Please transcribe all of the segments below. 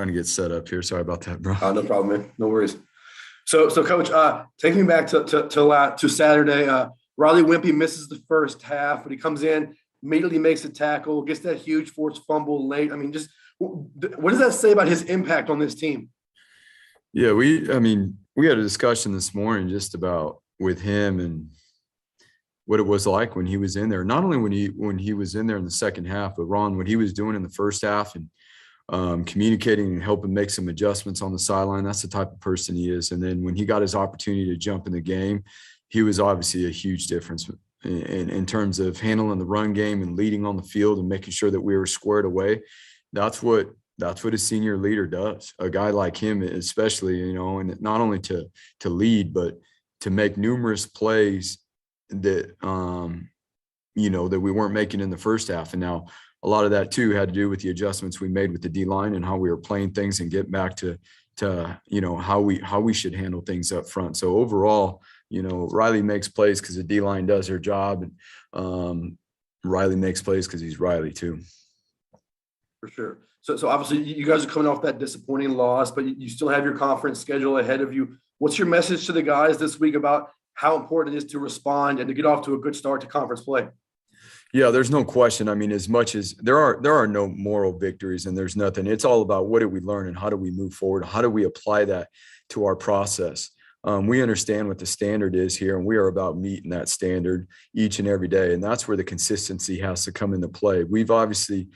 Trying to get set up here. Sorry about that, bro. No problem, man. No worries. So Coach, take me back to Saturday. Riley Wimpy misses the first half, but he comes in, immediately makes a tackle, gets that huge forced fumble late. I mean, just what does that say about his impact on this team? Yeah, we had a discussion this morning just about with him and what it was like when he was in there. Not only when he was in there in the second half, but Ron, what he was doing in the first half and communicating and helping make some adjustments on the sideline. That's the type of person he is. And then when he got his opportunity to jump in the game, he was obviously a huge difference in terms of handling the run game and leading on the field and making sure that we were squared away. That's what a senior leader does. A guy like him, especially, and not only to lead, but to make numerous plays that, that we weren't making in the first half. And now a lot of that too had to do with the adjustments we made with the D-line and how we were playing things and get back to how we should handle things up front. So overall, Riley makes plays because the D-line does their job, and Riley makes plays because he's Riley too. For sure. So obviously you guys are coming off that disappointing loss, but you still have your conference schedule ahead of you. What's your message to the guys this week about how important it is to respond and to get off to a good start to conference play? Yeah, there's no question. I mean, as much as there are no moral victories and there's nothing, it's all about what did we learn and how do we move forward? How do we apply that to our process? We understand what the standard is here, and we are about meeting that standard each and every day. And that's where the consistency has to come into play. We've obviously,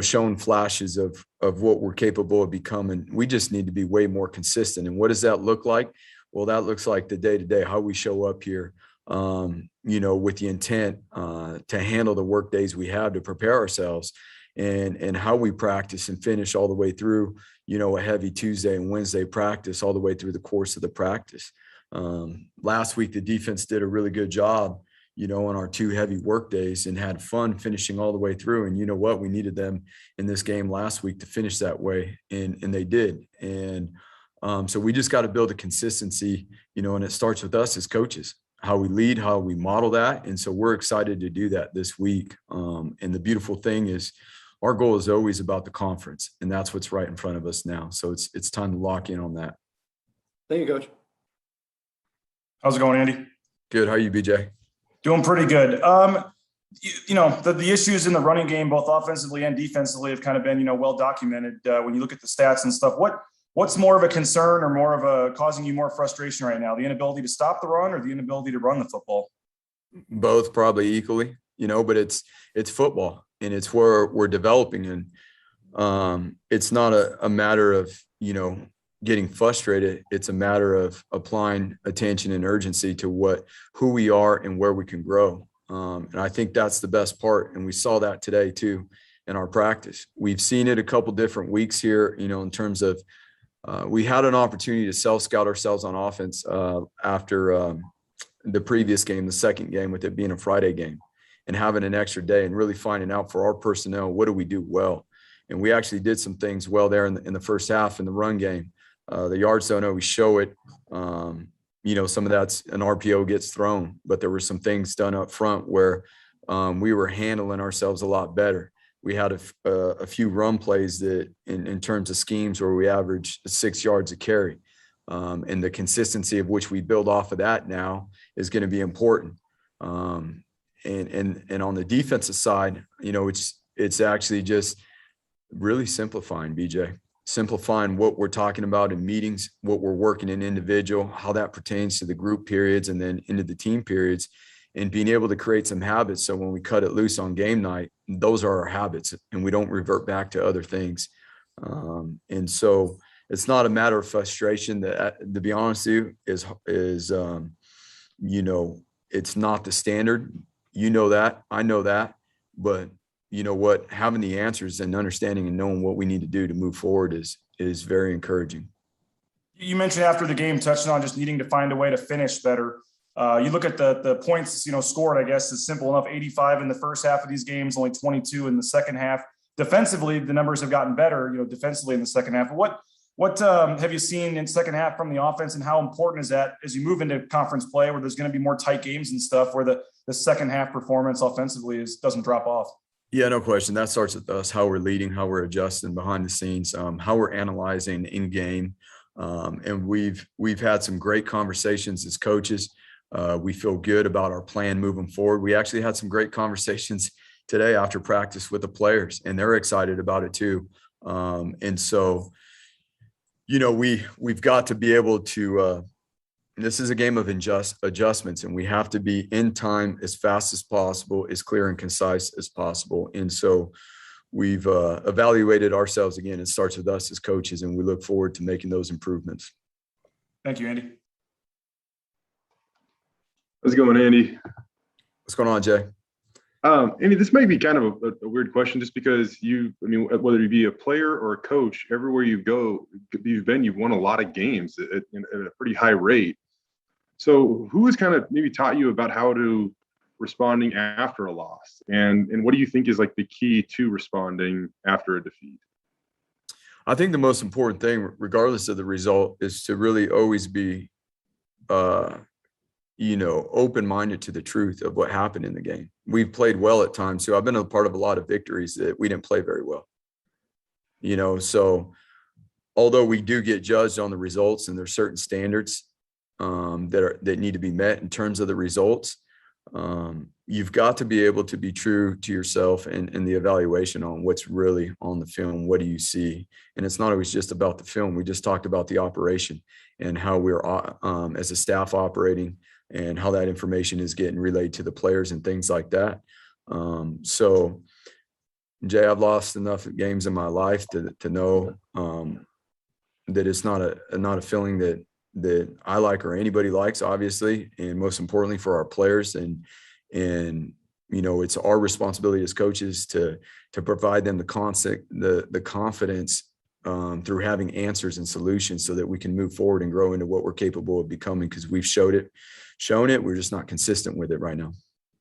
shown flashes of what we're capable of becoming. We just need to be way more consistent. And what does that look like? Well, that looks like the day-to-day, how we show up here, with the intent to handle the work days we have to prepare ourselves, and how we practice and finish all the way through, a heavy Tuesday and Wednesday practice all the way through the course of the practice. Last week, the defense did a really good job, on our 2 heavy work days and had fun finishing all the way through. And you know what? We needed them in this game last week to finish that way, and they did. And so we just got to build a consistency, and it starts with us as coaches, how we lead, how we model that. And so we're excited to do that this week. And the beautiful thing is our goal is always about the conference, and that's what's right in front of us now. So it's time to lock in on that. Thank you, Coach. How's it going, Andy? Good. How are you, BJ? Doing pretty good. The issues in the running game, both offensively and defensively, have kind of been, well documented when you look at the stats and stuff. What's more of a concern or more of a causing you more frustration right now? The inability to stop the run or the inability to run the football? Both probably equally, but it's football, and it's where we're developing. And it's not a matter of, getting frustrated. It's a matter of applying attention and urgency to who we are and where we can grow. And I think that's the best part. And we saw that today too in our practice. We've seen it a couple different weeks here, in terms of, we had an opportunity to self-scout ourselves on offense after the previous game, the second game, with it being a Friday game, and having an extra day and really finding out for our personnel, what do we do well? And we actually did some things well there in the first half in the run game. The yards don't always show it. Some of that's an RPO gets thrown, but there were some things done up front where we were handling ourselves a lot better. We had a few run plays that in terms of schemes where we averaged 6 yards a carry. And the consistency of which we build off of that now is going to be important. And on the defensive side, it's actually just really simplifying, BJ, simplifying what we're talking about in meetings, what we're working in individual, how that pertains to the group periods and then into the team periods, and being able to create some habits. So when we cut it loose on game night, those are our habits, and we don't revert back to other things. And so it's not a matter of frustration that, to be honest with you, is it's not the standard. That, I know that, but you know what, having the answers and understanding and knowing what we need to do to move forward is very encouraging. You mentioned after the game, touching on just needing to find a way to finish better. You look at the points, scored, I guess, is simple enough. 85 in the first half of these games, only 22 in the second half. Defensively, the numbers have gotten better, defensively in the second half. What have you seen in second half from the offense, and how important is that as you move into conference play where there's going to be more tight games and stuff, where the second half performance offensively doesn't drop off? Yeah, no question. That starts with us, how we're leading, how we're adjusting behind the scenes, how we're analyzing in game. And we've had some great conversations as coaches. We feel good about our plan moving forward. We actually had some great conversations today after practice with the players, and they're excited about it too. And so, we've got to be able to. This is a game of adjustments, and we have to be in time as fast as possible, as clear and concise as possible. And so we've evaluated ourselves again. It starts with us as coaches, and we look forward to making those improvements. Thank you, Andy. How's it going, Andy? What's going on, Jay? Andy, this might be kind of a weird question just because whether you be a player or a coach, everywhere you go, you've won a lot of games at a pretty high rate. So who has kind of maybe taught you about how to responding after a loss? And what do you think is like the key to responding after a defeat? I think the most important thing, regardless of the result, is to really always be, open-minded to the truth of what happened in the game. We've played well at times too. I've been a part of a lot of victories that we didn't play very well. So although we do get judged on the results, and there's certain standards that need to be met in terms of the results, you've got to be able to be true to yourself and the evaluation on what's really on the film. What do you see? And it's not always just about the film. We just talked about the operation and how we're as a staff operating, and how that information is getting relayed to the players and things like that. So, Jay, I've lost enough games in my life to know that it's not a feeling that I like or anybody likes, obviously, and most importantly for our players. And it's our responsibility as coaches to provide them the confidence through having answers and solutions, so that we can move forward and grow into what we're capable of becoming, because we've shown it. We're just not consistent with it right now.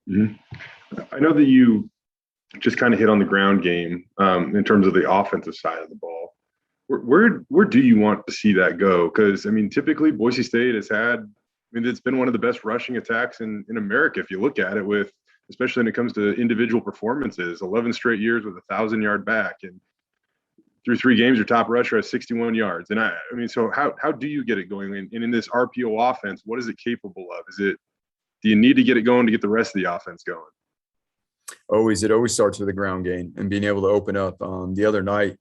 Mm-hmm. I know that you just kind of hit on the ground game in terms of the offensive side of the ball. Where do you want to see that go? Because, typically Boise State has had, it's been one of the best rushing attacks in America, if you look at it, especially when it comes to individual performances, 11 straight years with 1,000-yard back. And through 3 games, your top rusher has 61 yards. And so how do you get it going? And in this RPO offense, what is it capable of? Do you need to get it going to get the rest of the offense going? It always starts with a ground game and being able to open up. The other night,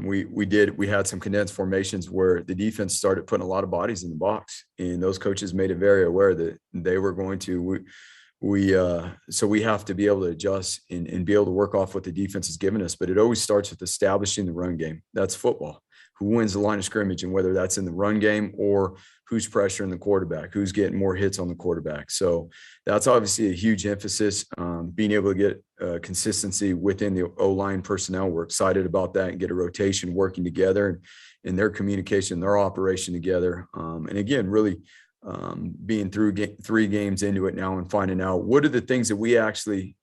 we had some condensed formations where the defense started putting a lot of bodies in the box, and those coaches made it very aware that they were going to. So we have to be able to adjust and be able to work off what the defense has given us. But it always starts with establishing the run game. That's football. Who wins the line of scrimmage, and whether that's in the run game or who's pressuring the quarterback, who's getting more hits on the quarterback. So that's obviously a huge emphasis, being able to get consistency within the O-line personnel. We're excited about that, and get a rotation working together, and their communication, their operation together. And again, really being through 3 games into it now and finding out what are the things that we actually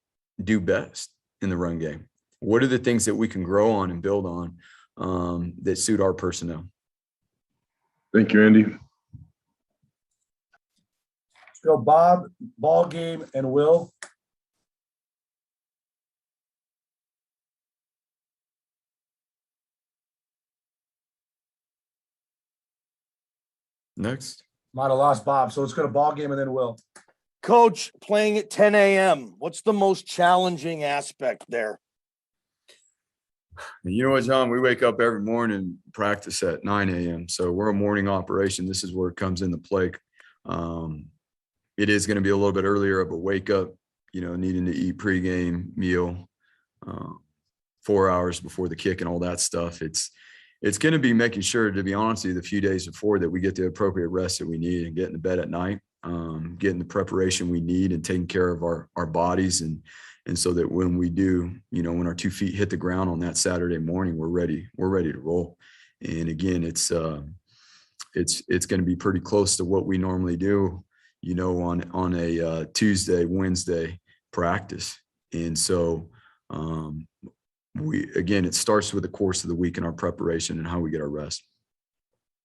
do best in the run game. What are the things that we can grow on and build on that suit our personnel. Thank you, Andy. Let's go, Bob, ball game, and Will. Next. Might have lost Bob, so let's go to ball game and then Will. Coach, playing at 10 a.m., what's the most challenging aspect there? You know what, John? We wake up every morning, practice at 9 a.m. So we're a morning operation. This is where it comes into play. It is going to be a little bit earlier of a wake up, needing to eat pregame meal 4 hours before the kick and all that stuff. It's going to be making sure, to be honest with you, the few days before that we get the appropriate rest that we need and getting to bed at night, getting the preparation we need and taking care of our bodies. And so that when we do, when our 2 feet hit the ground on that Saturday morning, we're ready to roll. And again, it's going to be pretty close to what we normally do, on a Tuesday, Wednesday practice. And so, it starts with the course of the week and our preparation and how we get our rest.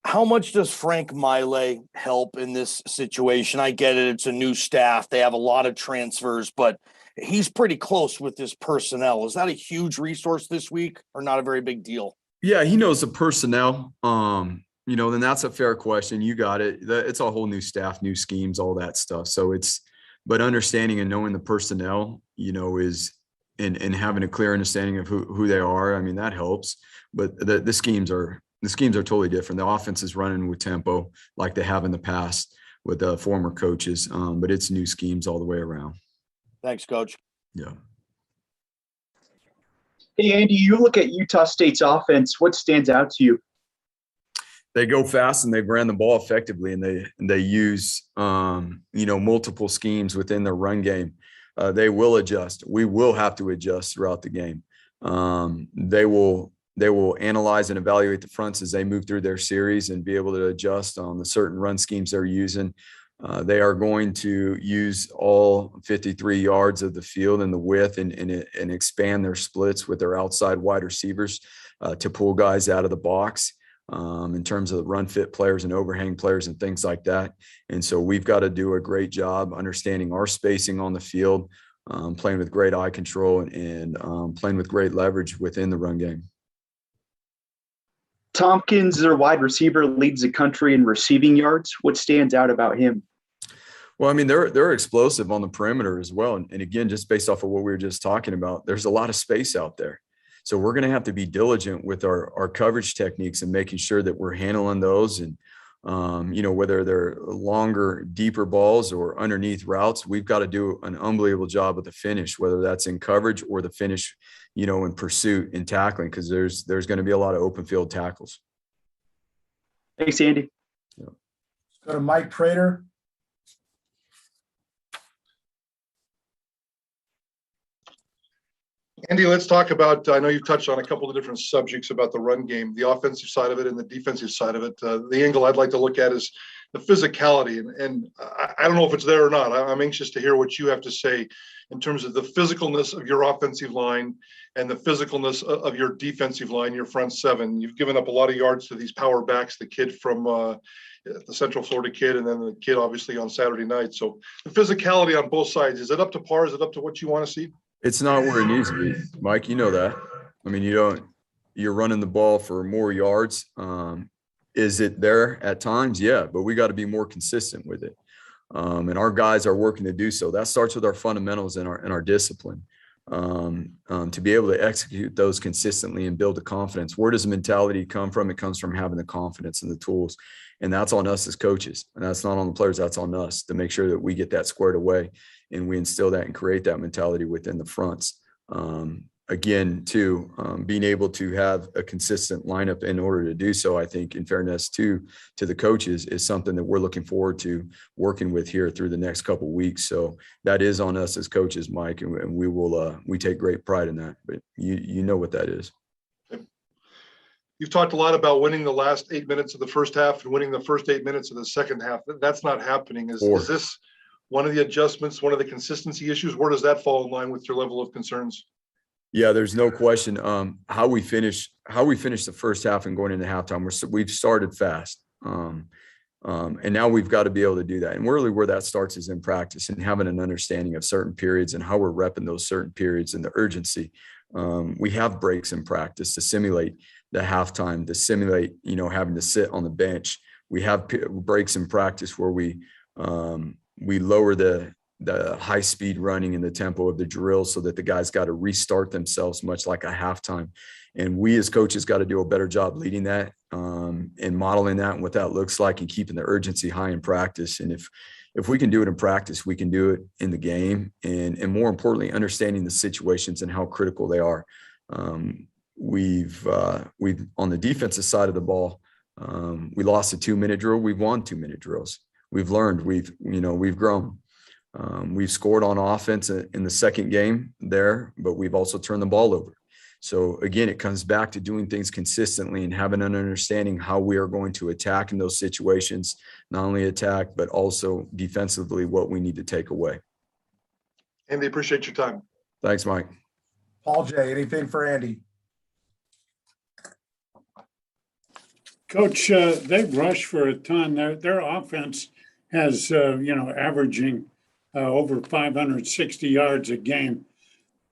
How much does Frank Maile help in this situation? I get it. It's a new staff. They have a lot of transfers, but He's pretty close with his personnel. Is that a huge resource this week or not a very big deal? Yeah, he knows the personnel. Then that's a fair question. You got it. It's a whole new staff, new schemes, all that stuff. So but understanding and knowing the personnel, is and having a clear understanding of who they are. I mean, that helps. But the schemes are totally different. The offense is running with tempo like they have in the past with the former coaches. But it's new schemes all the way around. Thanks, Coach. Yeah. Hey, Andy, you look at Utah State's offense. What stands out to you? They go fast and they ran the ball effectively, and they use multiple schemes within their run game. They will adjust. We will have to adjust throughout the game. They will analyze and evaluate the fronts as they move through their series and be able to adjust on the certain run schemes they're using. They are going to use all 53 yards of the field and the width and expand their splits with their outside wide receivers to pull guys out of the box in terms of the run fit players and overhang players and things like that. And so we've got to do a great job understanding our spacing on the field, playing with great eye control and playing with great leverage within the run game. Tompkins, their wide receiver, leads the country in receiving yards. What stands out about him? Well, I mean, they're explosive on the perimeter as well. And again, just based off of what we were just talking about, there's a lot of space out there. So we're going to have to be diligent with our coverage techniques and making sure that we're handling those. And, whether they're longer, deeper balls or underneath routes, we've got to do an unbelievable job with the finish, whether that's in coverage or the finish, in pursuit and tackling, because there's going to be a lot of open field tackles. Thanks, Andy. Let's go to Mike Prater. Andy, let's talk about, I know you've touched on a couple of different subjects about the run game, the offensive side of it and the defensive side of it. The angle I'd like to look at is the physicality. And I don't know if it's there or not. I'm anxious to hear what you have to say in terms of the physicalness of your offensive line and the physicalness of your defensive line, your front seven. You've given up a lot of yards to these power backs, the kid from the Central Florida kid, and then the kid obviously on Saturday night. So the physicality on both sides, is it up to par? Is it up to what you want to see? It's not where it needs to be, Mike. You know that. I mean, you're running the ball for more yards. Is it there at times? Yeah, but we got to be more consistent with it. And our guys are working to do so. That starts with our fundamentals and our discipline. To be able to execute those consistently and build the confidence. Where does the mentality come from? It comes from having the confidence and the tools. And that's on us as coaches. And that's not on the players. That's on us to make sure that we get that squared away and we instill that and create that mentality within the fronts. Again, too, being able to have a consistent lineup in order to do so, I think, in fairness to the coaches, is something that we're looking forward to working with here through the next couple of weeks. So that is on us as coaches, Mike, and we take great pride in that. But you know what that is. You've talked a lot about winning the last 8 minutes of the first half and winning the first 8 minutes of the second half. That's not happening. Is this one of the adjustments, one of the consistency issues? Where does that fall in line with your level of concerns? Yeah, there's no question. How we finish the first half and going into halftime, we've started fast. And now we've got to be able to do that. And really where that starts is in practice and having an understanding of certain periods and how we're repping those certain periods and the urgency. We have breaks in practice to simulate the halftime, to simulate, having to sit on the bench. We have breaks in practice where we lower the high speed running and the tempo of the drill so that the guys got to restart themselves, much like a halftime. And we as coaches got to do a better job leading that and modeling that and what that looks like and keeping the urgency high in practice. And if we can do it in practice, we can do it in the game. And more importantly, understanding the situations and how critical they are. We've on the defensive side of the ball, we lost a 2-minute drill. We've won 2-minute drills. We've learned, we've grown. We've scored on offense in the second game there, but we've also turned the ball over. So again, it comes back to doing things consistently and having an understanding how we are going to attack in those situations, not only attack, but also defensively what we need to take away. Andy, appreciate your time. Thanks, Mike. Paul J., anything for Andy? Coach, they rush for a ton. Their offense has, averaging over 560 yards a game.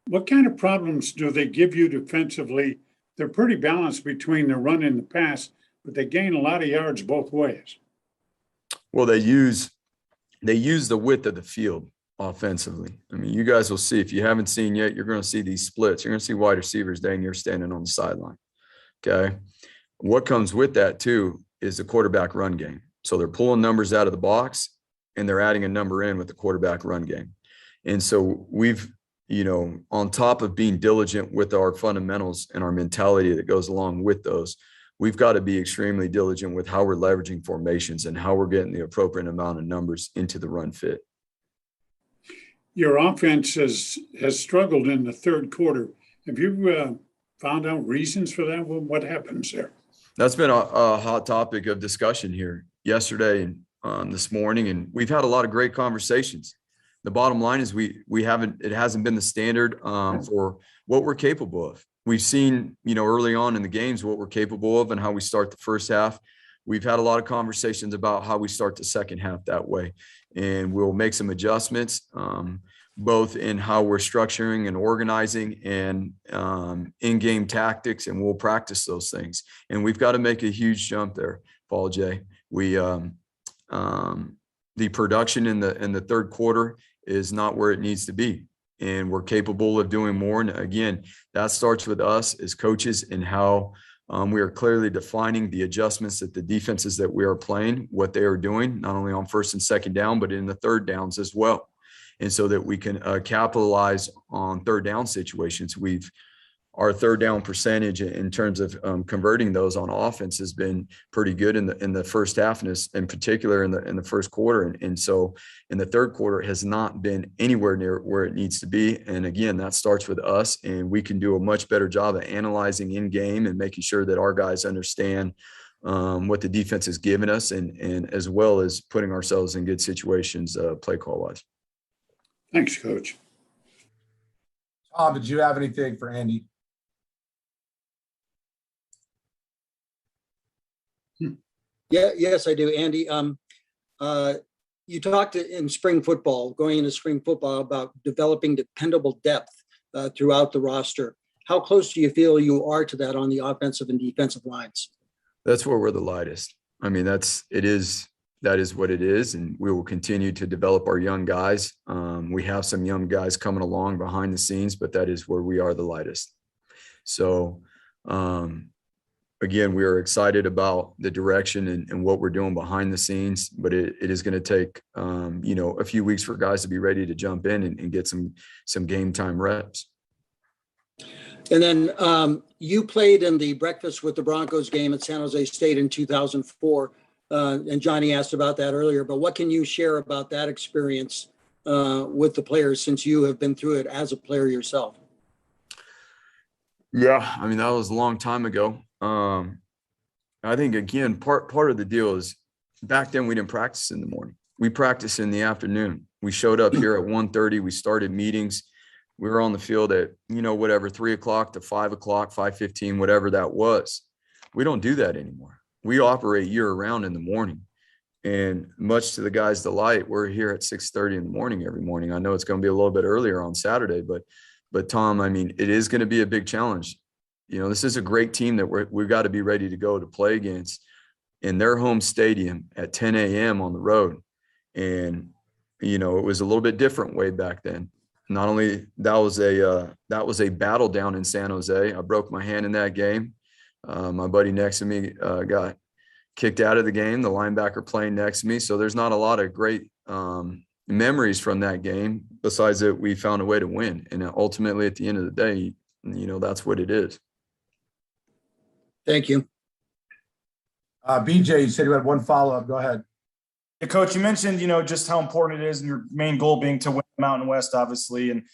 What kind of problems do they give you defensively? They're pretty balanced between the run and the pass, but they gain a lot of yards both ways. Well, they use the width of the field offensively. I mean, you guys will see, if you haven't seen yet, you're going to see these splits. You're going to see wide receivers dang near standing on the sideline. Okay. What comes with that too is the quarterback run game. So they're pulling numbers out of the box and they're adding a number in with the quarterback run game. And so we've, on top of being diligent with our fundamentals and our mentality that goes along with those, we've got to be extremely diligent with how we're leveraging formations and how we're getting the appropriate amount of numbers into the run fit. Your offense has struggled in the third quarter. Have you found out reasons for that? What happens there? That's been a hot topic of discussion here yesterday and this morning, and we've had a lot of great conversations. The bottom line is it hasn't been the standard for what we're capable of. We've seen, early on in the games what we're capable of and how we start the first half. We've had a lot of conversations about how we start the second half that way, and we'll make some adjustments, both in how we're structuring and organizing and in-game tactics, and we'll practice those things. And we've got to make a huge jump there, Paul J. The production in the third quarter is not where it needs to be, and we're capable of doing more. And again, that starts with us as coaches and how we are clearly defining the adjustments that the defenses that we are playing, what they are doing, not only on first and second down, but in the third downs as well. And so that we can capitalize on third down situations. Our third down percentage in terms of converting those on offense has been pretty good in the first half, and in particular in the first quarter. And so in the third quarter, it has not been anywhere near where it needs to be. And again, that starts with us, and we can do a much better job of analyzing in game and making sure that our guys understand what the defense has given us, and as well as putting ourselves in good situations play call wise. Thanks, Coach. Tom, did you have anything for Andy? Yes, I do, Andy. You talked in spring football, going into spring football, about developing dependable depth throughout the roster. How close do you feel you are to that on the offensive and defensive lines? That's where we're the lightest. I mean, that is what it is, and we will continue to develop our young guys. We have some young guys coming along behind the scenes, but that is where we are the lightest. So, again, we are excited about the direction and what we're doing behind the scenes, but it is going to take, a few weeks for guys to be ready to jump in and get some game time reps. And then you played in the breakfast with the Broncos game at San Jose State in 2004. And Johnny asked about that earlier, but what can you share about that experience with the players, since you have been through it as a player yourself? Yeah, I mean, that was a long time ago. I think, again, part of the deal is back then we didn't practice in the morning. We practiced in the afternoon. We showed up here at 1:30. We started meetings. We were on the field at, 3 o'clock to 5 o'clock, 5:15, whatever that was. We don't do that anymore. We operate year round in the morning. And much to the guys' delight, we're here at 6:30 in the morning every morning. I know it's going to be a little bit earlier on Saturday, but Tom, I mean, it is going to be a big challenge. This is a great team that we've got to be ready to go to play against in their home stadium at 10 a.m. on the road. And, it was a little bit different way back then. Not only that was a battle down in San Jose. I broke my hand in that game. My buddy next to me got kicked out of the game, the linebacker playing next to me. So there's not a lot of great memories from that game, besides that we found a way to win. And ultimately, at the end of the day, that's what it is. Thank you. BJ, you said you had one follow-up. Go ahead. Yeah, Coach, you mentioned, just how important it is, and your main goal being to win the Mountain West, obviously. And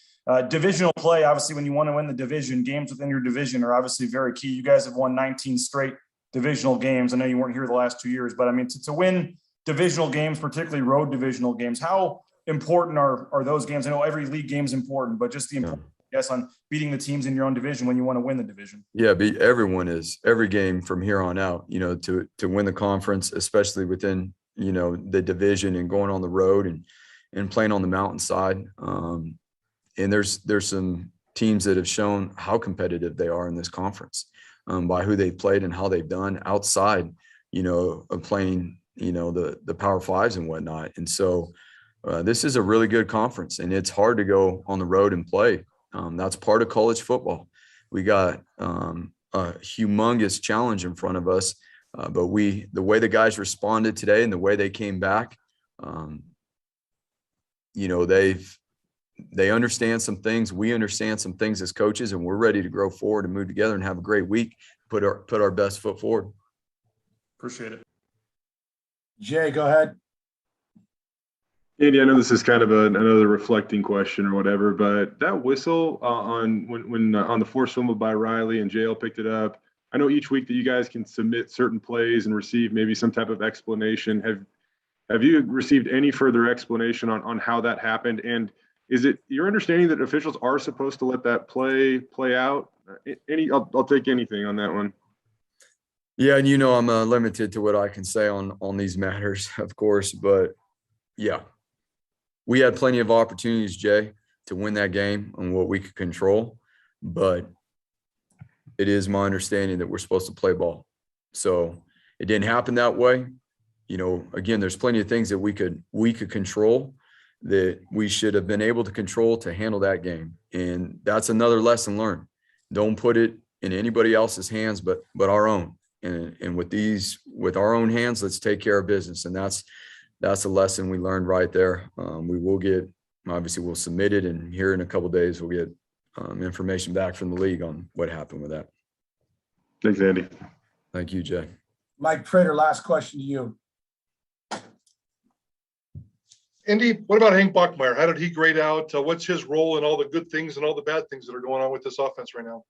divisional play, obviously, when you want to win the division, games within your division are obviously very key. You guys have won 19 straight divisional games. I know you weren't here the last 2 years, but I mean, to win divisional games, particularly road divisional games, how important are those games? I know every league game is important, but just the importance, on beating the teams in your own division when you want to win the division. Yeah, every game from here on out, to win the conference, especially within, the division and going on the road and playing on the mountainside. And there's some teams that have shown how competitive they are in this conference by who they've played and how they've done outside, of playing, the Power Fives and whatnot. And so this is a really good conference, and it's hard to go on the road and play. That's part of college football. We got a humongous challenge in front of us, but the way the guys responded today and the way they came back, they understand some things. We understand some things as coaches, and we're ready to grow forward and move together and have a great week. Put our best foot forward. Appreciate it. Jay, go ahead. Andy, I know this is kind of another reflecting question or whatever, but that whistle on the forced fumble by Riley and JL picked it up. I know each week that you guys can submit certain plays and receive maybe some type of explanation. Have you received any further explanation on how that happened? And is it your understanding that officials are supposed to let that play out? I'll take anything on that one. Yeah, and I'm limited to what I can say on these matters, of course, but yeah. We had plenty of opportunities, Jay, to win that game on what we could control, but it is my understanding that we're supposed to play ball. So it didn't happen that way. Again, there's plenty of things that we could control that we should have been able to control to handle that game. And that's another lesson learned. Don't put it in anybody else's hands, but our own. And with our own hands, let's take care of business. And that's a lesson we learned right there. We'll submit it, and here in a couple of days, we'll get information back from the league on what happened with that. Thanks, Andy. Thank you, Jay. Mike Prater, last question to you. Andy, what about Hank Bachmeier? How did he grade out? What's his role in all the good things and all the bad things that are going on with this offense right now?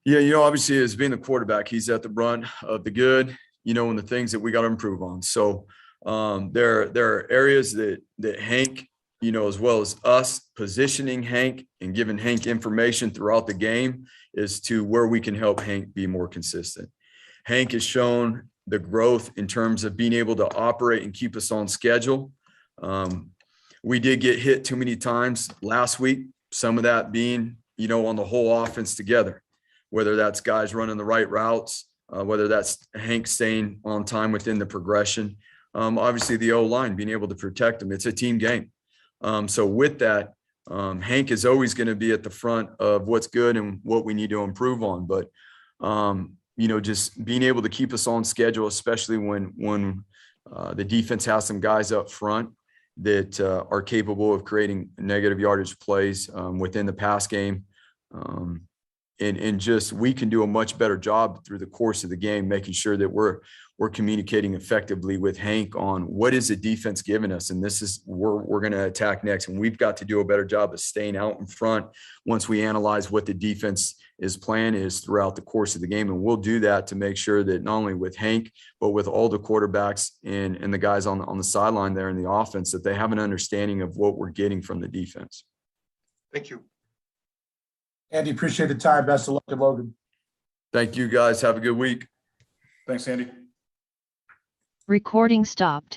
Yeah, obviously as being the quarterback, he's at the brunt of the good, and the things that we got to improve on. So there are areas that Hank, as well as us positioning Hank and giving Hank information throughout the game as to where we can help Hank be more consistent. Hank has shown the growth in terms of being able to operate and keep us on schedule. We did get hit too many times last week, some of that being, on the whole offense together, whether that's guys running the right routes, whether that's Hank staying on time within the progression. Obviously the O-line being able to protect them. It's a team game. So with that, Hank is always going to be at the front of what's good and what we need to improve on. But, just being able to keep us on schedule, especially when the defense has some guys up front that are capable of creating negative yardage plays within the pass game. And just we can do a much better job through the course of the game, making sure that we're communicating effectively with Hank on what is the defense giving us, and this is we're going to attack next. And we've got to do a better job of staying out in front once we analyze what the defense plan is throughout the course of the game. And we'll do that to make sure that not only with Hank, but with all the quarterbacks and the guys on the sideline there in the offense, that they have an understanding of what we're getting from the defense. Thank you. Andy, appreciate the time. Best of luck at Logan. Thank you, guys. Have a good week. Thanks, Andy. Recording stopped.